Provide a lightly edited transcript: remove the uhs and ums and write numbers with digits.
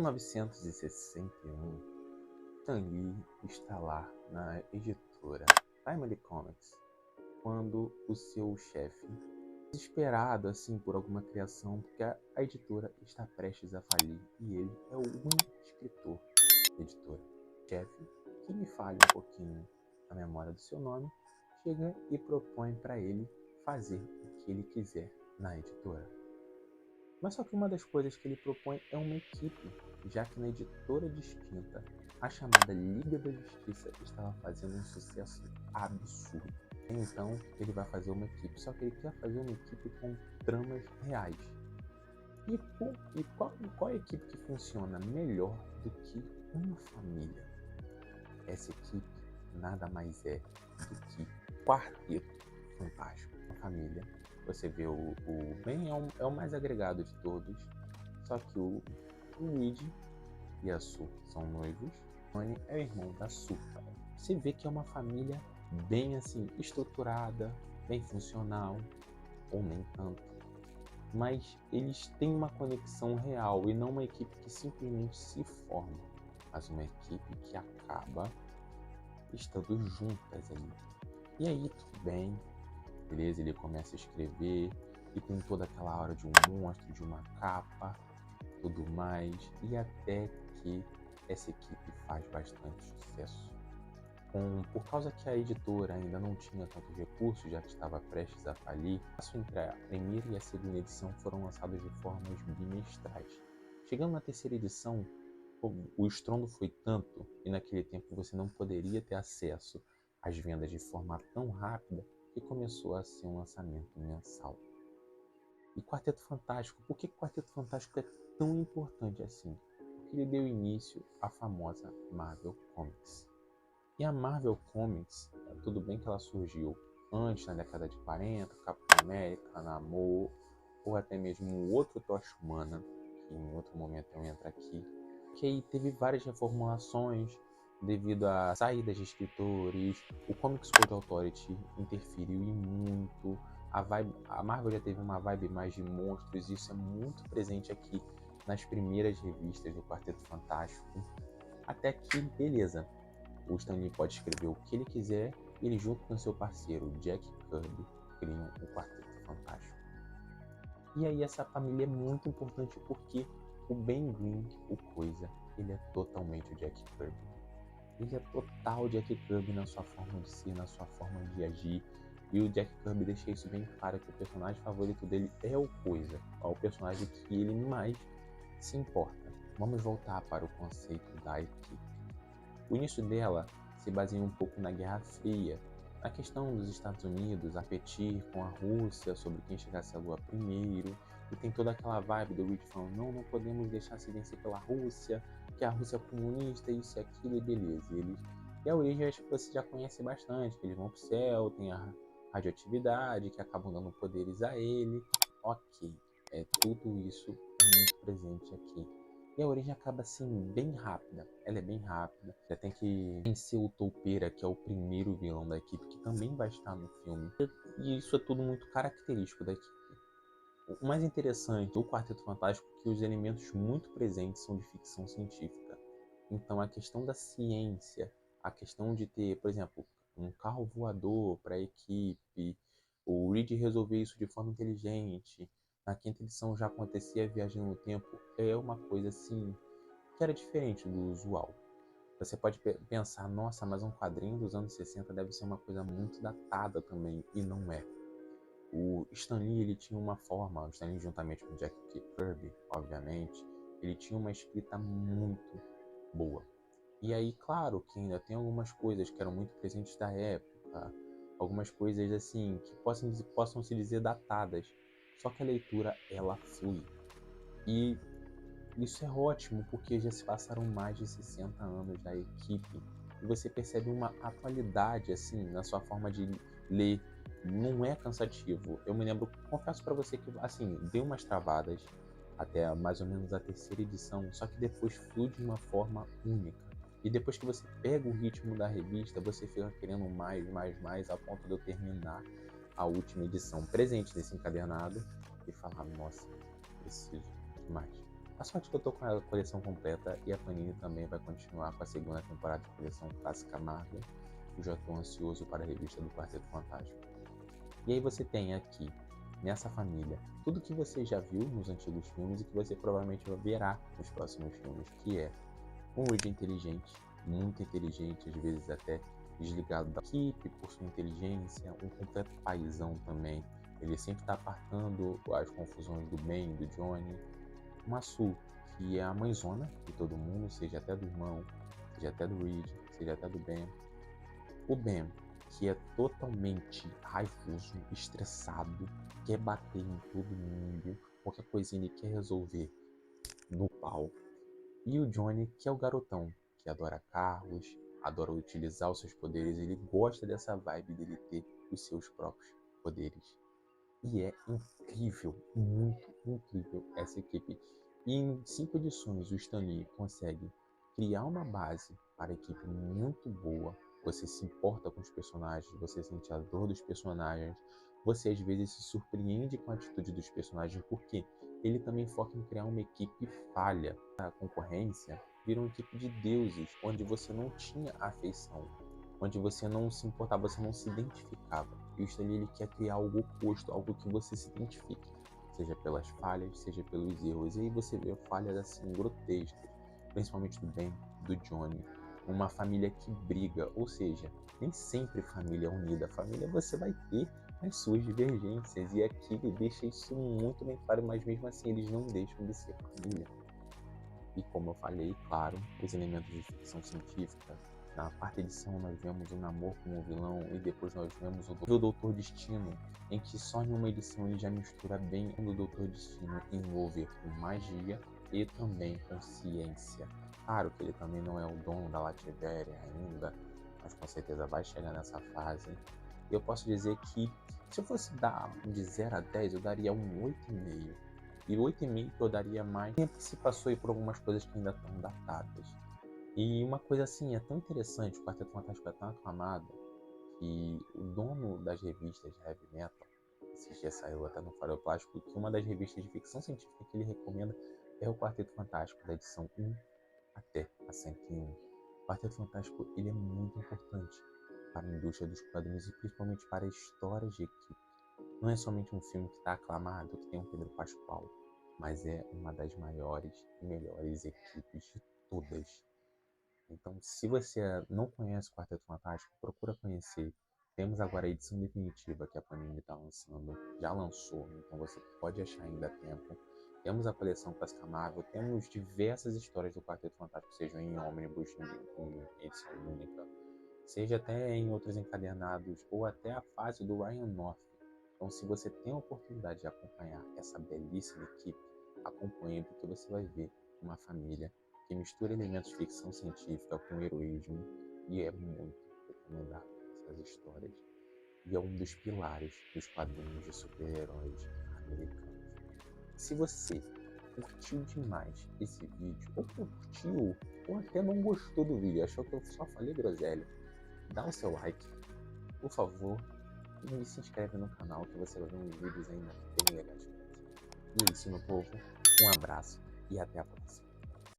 1961, Stan Lee está lá na editora Timely Comics, quando o seu chefe, desesperado assim por alguma criação, porque a editora está prestes a falir e ele é o único escritor da editora. Chefe, que me fale um pouquinho a memória do seu nome, chega e propõe para ele fazer o que ele quiser na editora. Mas só que uma das coisas que ele propõe é uma equipe, já que na editora distinta, a chamada Liga da Justiça estava fazendo um sucesso absurdo. Então ele vai fazer uma equipe, só que ele quer fazer uma equipe com tramas reais. E qual é a equipe que funciona melhor do que uma família? Essa equipe nada mais é do que Quarteto Fantástico. Uma família. Você vê o Ben é o mais agregado de todos, só que o Reed e a Sue são noivos. Tony é o irmão da Sue. Você vê que é uma família bem assim estruturada, bem funcional, ou nem tanto. Mas eles têm uma conexão real e não uma equipe que simplesmente se forma, mas uma equipe que acaba estando juntas ali. E aí tudo bem, beleza, ele começa a escrever e tem toda aquela hora de um monstro, de uma capa, tudo mais, e até que essa equipe faz bastante sucesso. Por causa que a editora ainda não tinha tantos recursos, já que estava prestes a falir, entre a primeira e a segunda edição foram lançados de formas bimestrais. Chegando na terceira edição, o estrondo foi tanto, e naquele tempo você não poderia ter acesso às vendas de forma tão rápida, que começou a ser um lançamento mensal. E Quarteto Fantástico, por que Quarteto Fantástico é tão importante assim? Porque ele deu início à famosa Marvel Comics. E a Marvel Comics, tudo bem que ela surgiu antes, na década de 40, Capitão América, Namor, ou até mesmo o outro Tocha Humana, que em outro momento eu entro aqui, que aí teve várias reformulações devido a saídas de escritores, o Comics Code Authority interferiu em muito, a Marvel já teve uma vibe mais de monstros, e isso é muito presente aqui nas primeiras revistas do Quarteto Fantástico, até que, beleza, o Stan Lee pode escrever o que ele quiser e ele, junto com seu parceiro Jack Kirby, criam o Quarteto Fantástico. E aí essa família é muito importante porque o Ben Grimm, o Coisa, ele é totalmente o Jack Kirby. Ele é total Jack Kirby na sua forma de ser, na sua forma de agir. E o Jack Kirby deixa isso bem claro, que o personagem favorito dele é o Coisa, é o personagem que ele mais se importa. Vamos voltar para o conceito da equipe. O início dela se baseia um pouco na Guerra Fria, na questão dos Estados Unidos a competir com a Rússia sobre quem chegasse à Lua primeiro, e tem toda aquela vibe do Reed falando, não podemos deixar se vencer pela Rússia, que a Rússia é comunista, isso e aquilo, e beleza. E a origem acho que você já conhece bastante, que eles vão pro céu, tem a radioatividade, que acabam dando poderes a ele. Ok, tudo isso é muito presente aqui. E a origem acaba assim bem rápida, ela é bem rápida. Já tem que vencer o Toupeira, que é o primeiro vilão da equipe, que também vai estar no filme. E isso é tudo muito característico da equipe. O mais interessante do Quarteto Fantástico é que os elementos muito presentes são de ficção científica. Então a questão da ciência, a questão de ter, por exemplo, um carro voador para a equipe, o Reed resolver isso de forma inteligente. Na quinta edição já acontecia a viagem no tempo, é uma coisa assim que era diferente do usual. Você pode pensar, nossa, mas um quadrinho dos anos 60 deve ser uma coisa muito datada também, e não é. O Stan Lee, ele tinha uma forma, o Stan Lee juntamente com o Jack Kirby, obviamente, ele tinha uma escrita muito boa. E aí, claro, que ainda tem algumas coisas que eram muito presentes da época, algumas coisas assim que possam se dizer datadas, só que a leitura ela flui. E isso é ótimo porque já se passaram mais de 60 anos da equipe e você percebe uma atualidade assim na sua forma de ler. Não é cansativo. Eu me lembro, confesso para você que assim, deu umas travadas até mais ou menos a terceira edição, só que depois flui de uma forma única. E depois que você pega o ritmo da revista, você fica querendo mais, a ponto de eu terminar a última edição presente nesse encadernado e falar, nossa, preciso de mais. A sorte que eu tô com a coleção completa e a Panini também vai continuar com a segunda temporada de coleção clássica Marvel. Eu já tô ansioso para a revista do Quarteto Fantástico. E aí você tem aqui, nessa família, tudo que você já viu nos antigos filmes e que você provavelmente verá nos próximos filmes, que é um Reed inteligente, muito inteligente, às vezes até desligado da equipe por sua inteligência, um completo paizão também. Ele sempre está apartando as confusões do Ben, do Johnny. Uma Sue, que é a mãezona de todo mundo, seja até do irmão, seja até do Reed, seja até do Ben. O Ben, que é totalmente raivoso, estressado, quer bater em todo mundo, qualquer coisinha ele quer resolver no pau. E o Johnny, que é o garotão, que adora carros, adora utilizar os seus poderes, ele gosta dessa vibe dele ter os seus próprios poderes. E é incrível, muito incrível essa equipe. E em 5 edições o Stan Lee consegue criar uma base para a equipe muito boa. Você se importa com os personagens, você sente a dor dos personagens, você às vezes se surpreende com a atitude dos personagens, porque ele também foca em criar uma equipe falha. A concorrência vira uma equipe de deuses, onde você não tinha afeição, onde você não se importava, você não se identificava. E o Stan Lee, ele quer criar algo oposto, algo que você se identifique, seja pelas falhas, seja pelos erros. E aí você vê falhas assim grotescas, principalmente do Ben, do Johnny, uma família que briga, ou seja, nem sempre família unida. Família você vai ter as suas divergências, e aqui ele deixa isso muito bem claro, mas mesmo assim eles não deixam de ser família. E como eu falei, claro, os elementos de ficção científica. Na quarta edição nós vemos o Namor como vilão e depois nós vemos o Doutor Destino, em que só em uma edição ele já mistura bem o Doutor Destino envolver com magia e também com ciência. Claro que ele também não é o dono da Latveria ainda, mas com certeza vai chegar nessa fase. Eu posso dizer que se eu fosse dar de 0 a 10, eu daria um 8,5. E 8,5 que eu daria mais. O tempo se passou aí por algumas coisas que ainda estão datadas. E uma coisa assim, é tão interessante, o Quarteto Fantástico é tão aclamado, que o dono das revistas de heavy metal, esses dias saiu até no Farol Plástico, que uma das revistas de ficção científica que ele recomenda é o Quarteto Fantástico, da edição 1 até a 101. O Quarteto Fantástico, ele é muito importante para a indústria dos quadrinhos e principalmente para histórias de equipe. Não é somente um filme que está aclamado, que tem um Pedro Pascal, mas é uma das maiores e melhores equipes de todas. Então, se você não conhece o Quarteto Fantástico, procura conhecer. Temos agora a edição definitiva que a Panini está lançando, já lançou, então você pode achar ainda a tempo. Temos a coleção Clássica Marvel, temos diversas histórias do Quarteto Fantástico, sejam em ônibus, em edição única, seja até em outros encadernados, ou até a fase do Ryan North. Então, se você tem a oportunidade de acompanhar essa belíssima equipe, acompanhe, porque você vai ver uma família que mistura elementos de ficção científica com heroísmo, e é muito recomendável essas histórias. E é um dos pilares dos quadrinhos de super-heróis americanos. Se você curtiu demais esse vídeo, ou curtiu, ou até não gostou do vídeo, achou que eu só falei groselha, dá o seu like, por favor, e se inscreve no canal que você vai ver uns vídeos ainda bem legais. E é isso, meu povo. Um abraço e até a próxima.